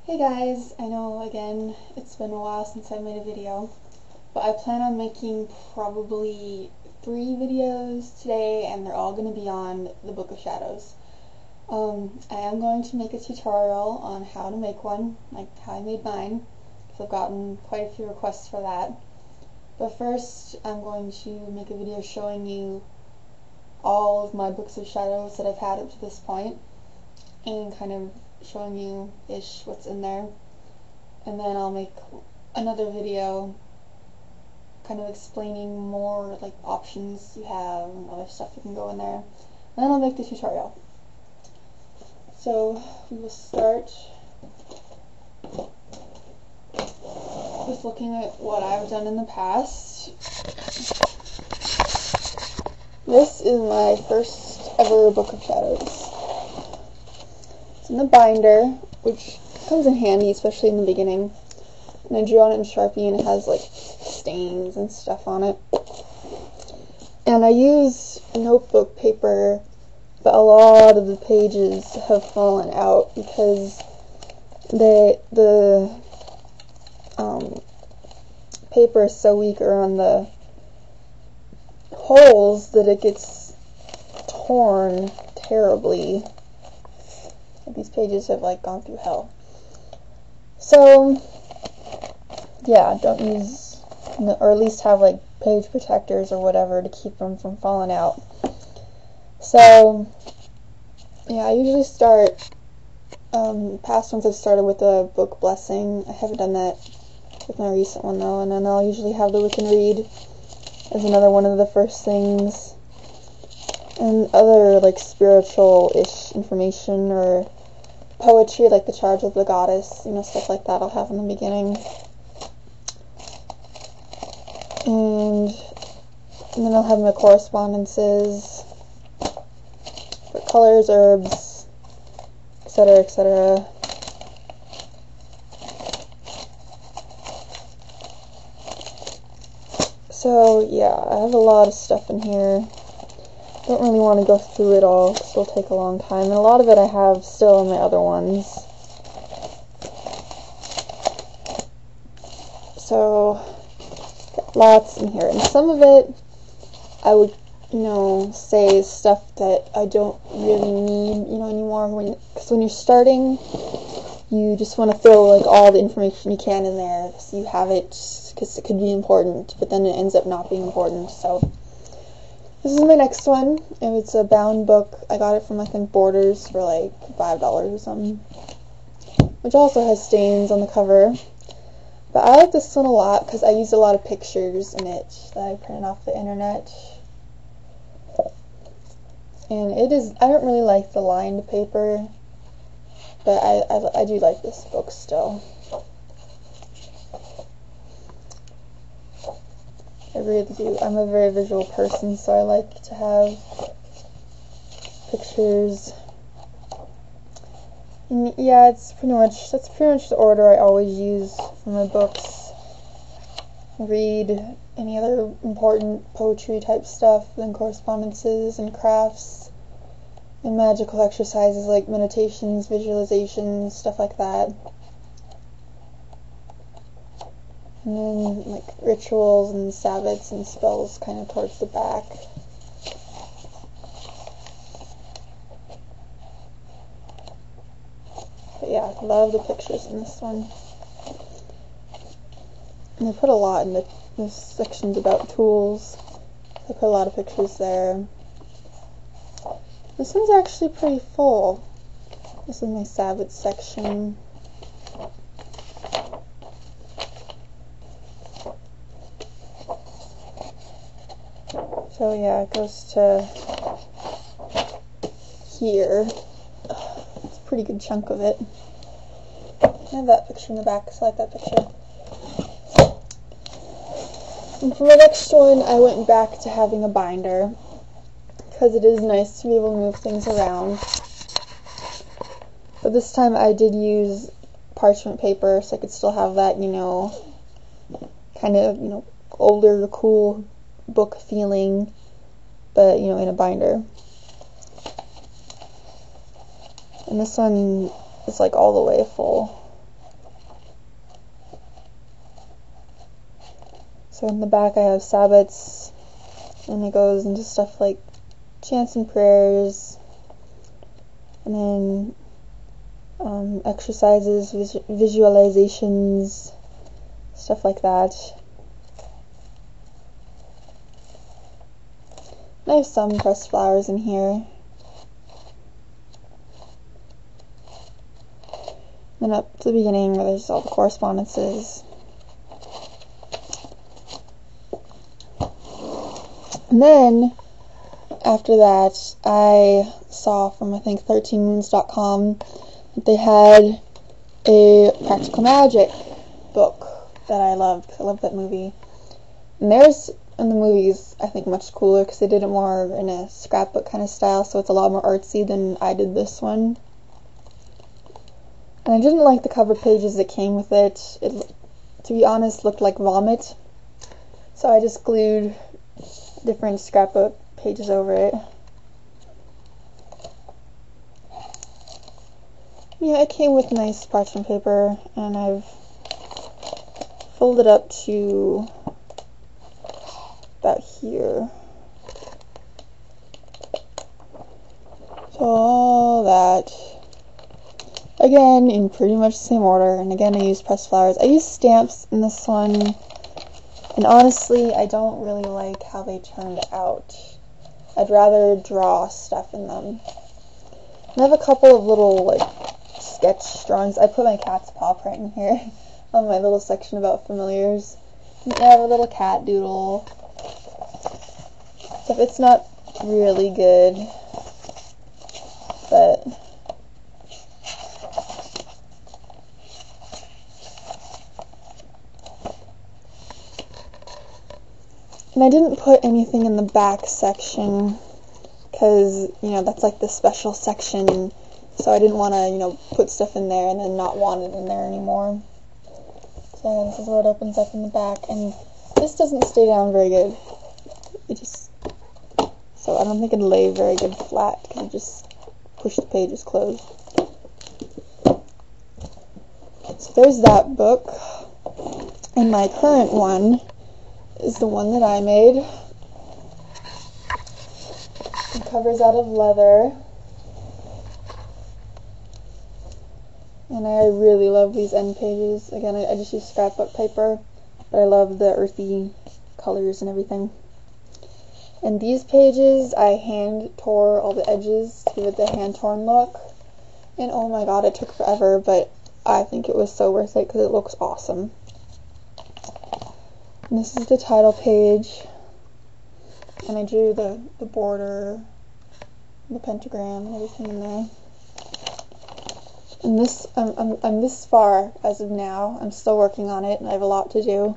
Hey guys, I know again it's been a while since I made a video, but I plan on making probably 3 videos today and they're all going to be on the Book of Shadows. I am going to make a tutorial on how to make one, like how I made mine, because I've gotten quite a few requests for that. But first I'm going to make a video showing you all of my Books of Shadows that I've had up to this point, and kind of showing you what's in there, and then I'll make another video kind of explaining more like options you have and other stuff that can go in there, and then I'll make the tutorial. So we will start with looking at what I've done in the past. This is my first ever Book of Shadows. It's in the binder, which comes in handy, especially in the beginning. And I drew on it in Sharpie, and it has like stains and stuff on it. And I use notebook paper, but a lot of the pages have fallen out because the paper is so weak around the holes that it gets torn terribly. These pages have like gone through hell. So yeah, don't use, or at least have like page protectors or whatever to keep them from falling out. So yeah, I usually start, past ones I've started with a book blessing. I haven't done that with my recent one though, and then I'll usually have the Wiccan Read as another one of the first things, and other like spiritual-ish information or poetry, like the Charge of the Goddess, stuff like that I'll have in the beginning. And then I'll have my correspondences for colors, herbs, etc., etc. So yeah, I have a lot of stuff in here. Don't really want to go through it all because it'll take a long time, and a lot of it I have still in my other ones. So lots in here, and some of it I would say is stuff that I don't really need anymore, because when you're starting you just want to throw like all the information you can in there so you have it, because it could be important, but then it ends up not being important. So this is my next one. It's a bound book. I got it from, I think, Borders for like $5 or something, which also has stains on the cover. But I like this one a lot because I used a lot of pictures in it that I printed off the internet. And I don't really like the lined paper, but I do like this book still. I really do. I'm a very visual person, so I like to have pictures. And yeah, that's pretty much the order I always use for my books. Read any other important poetry type stuff, then correspondences and crafts, and magical exercises like meditations, visualizations, stuff like that. And then like rituals and sabbats and spells kind of towards the back. But yeah, I love the pictures in this one. And they put a lot in the sections about tools. They put a lot of pictures there. This one's actually pretty full. This is my sabbat section. So yeah, it goes to here. It's a pretty good chunk of it. I have that picture in the back, so I like that picture. And for my next one, I went back to having a binder, because it is nice to be able to move things around. But this time I did use parchment paper, so I could still have that, kind of, older, cool book feeling, but in a binder. And this one is like all the way full. So in the back I have Sabbats, and it goes into stuff like chants and prayers, and then exercises, visualizations, stuff like that. And I have some pressed flowers in here. Then up to the beginning where there's all the correspondences. And then, after that, I saw from, I think, 13moons.com that they had a Practical Magic book that I loved, because I love that movie. And theirs in the movies, I think, much cooler, because they did it more in a scrapbook kind of style, so it's a lot more artsy than I did this one. And I didn't like the cover pages that came with it. It, to be honest, looked like vomit. So I just glued different scrapbook pages over it. Yeah, it came with nice parchment paper, and I've folded up to about here. So all that. Again, in pretty much the same order, and again I used pressed flowers. I used stamps in this one, and honestly I don't really like how they turned out. I'd rather draw stuff in them. And I have a couple of little like sketch drawings. I put my cat's paw print in here on my little section about familiars. And I have a little cat doodle. So it's not really good, but and I didn't put anything in the back section because, you know, that's like the special section, so I didn't want to, you know, put stuff in there and then not want it in there anymore. So this is where it opens up in the back, and this doesn't stay down very good. It just, so I don't think it'll lay very good flat because you just push the pages closed. So there's that book, and my current one is the one that I made. The cover's out of leather, and I really love these end pages. Again, I just use scrapbook paper, but I love the earthy colors and everything. And these pages, I hand tore all the edges to give it the hand torn look, and oh my god, it took forever, but I think it was so worth it because it looks awesome. And this is the title page, and I drew the border, the pentagram, and everything in there. And this, I'm this far as of now. I'm still working on it, and I have a lot to do.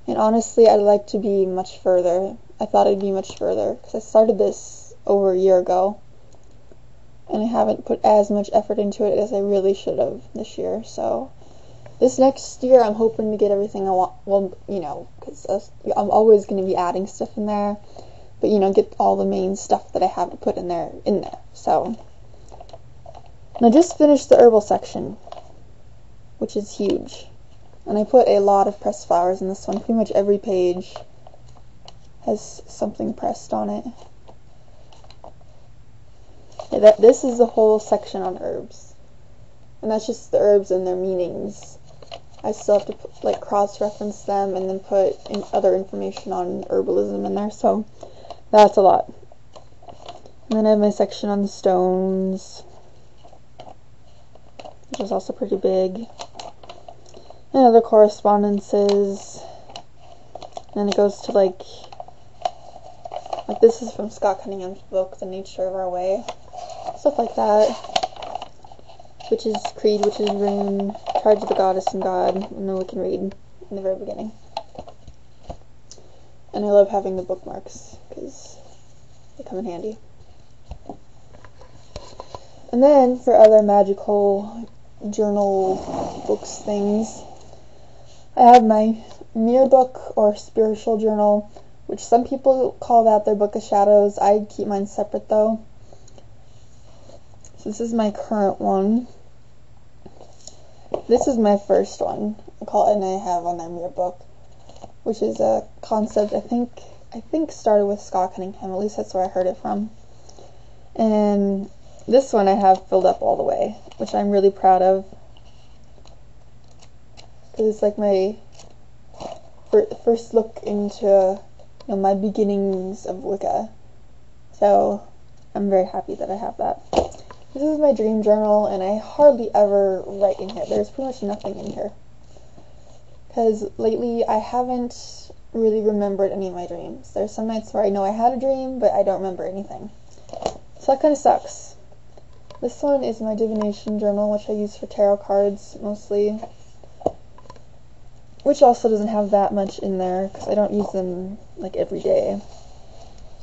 And honestly, I'd like to be much further. I thought I'd be much further, because I started this over a year ago, and I haven't put as much effort into it as I really should have this year, so this next year, I'm hoping to get everything I want, well, you know, because I'm always going to be adding stuff in there, but, you know, get all the main stuff that I haven't put in there, so. And I just finished the herbal section, which is huge, and I put a lot of pressed flowers in this one. Pretty much every page has something pressed on it. Yeah, this is the whole section on herbs, and that's just the herbs and their meanings. I still have to put, like, cross-reference them and then put in other information on herbalism in there, so that's a lot. And then I have my section on the stones, which is also pretty big, and other correspondences. And then it goes to like this is from Scott Cunningham's book, The Nature of Our Way, stuff like that. Witch's Creed, Witch's Rune, Charge of the Goddess and God, and then we can read in the very beginning. And I love having the bookmarks, because they come in handy. And then, for other magical journal books things, I have my mirror book, or spiritual journal, which some people call that their Book of Shadows. I keep mine separate, though. So this is my current one. This is my first one. I call it, and I have on their mirror book. which is a concept I think started with Scott Cunningham. At least that's where I heard it from. And this one I have filled up all the way, which I'm really proud of. It's like my first look into my beginnings of Wicca. So I'm very happy that I have that. This is my dream journal, and I hardly ever write in here. There's pretty much nothing in here. Because lately I haven't really remembered any of my dreams. There's some nights where I know I had a dream, but I don't remember anything. So that kind of sucks. This one is my divination journal, which I use for tarot cards mostly. Which also doesn't have that much in there, because I don't use them like every day.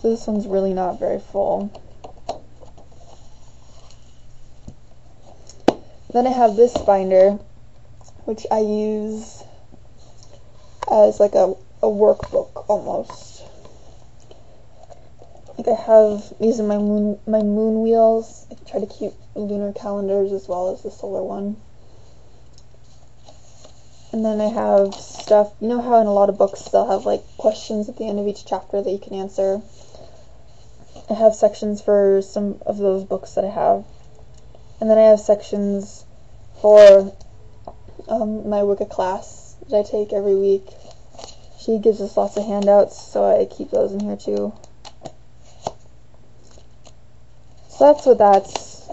So this one's really not very full. Then I have this binder, which I use as like a workbook almost. Like I have, these are my moon wheels. I try to keep lunar calendars as well as the solar one. And then I have stuff, you know how in a lot of books they'll have like questions at the end of each chapter that you can answer? I have sections for some of those books that I have. And then I have sections for my Wicca class that I take every week. She gives us lots of handouts, so I keep those in here too. So that's what that's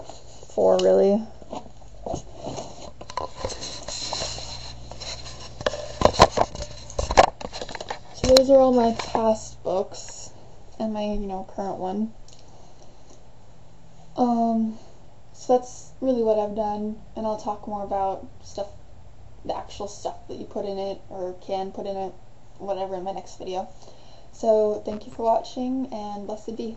for, really. So those are all my past books and my, current one. So that's really what I've done, and I'll talk more about the actual stuff that you put in it, or can put in it, whatever, in my next video. So thank you for watching, and blessed be.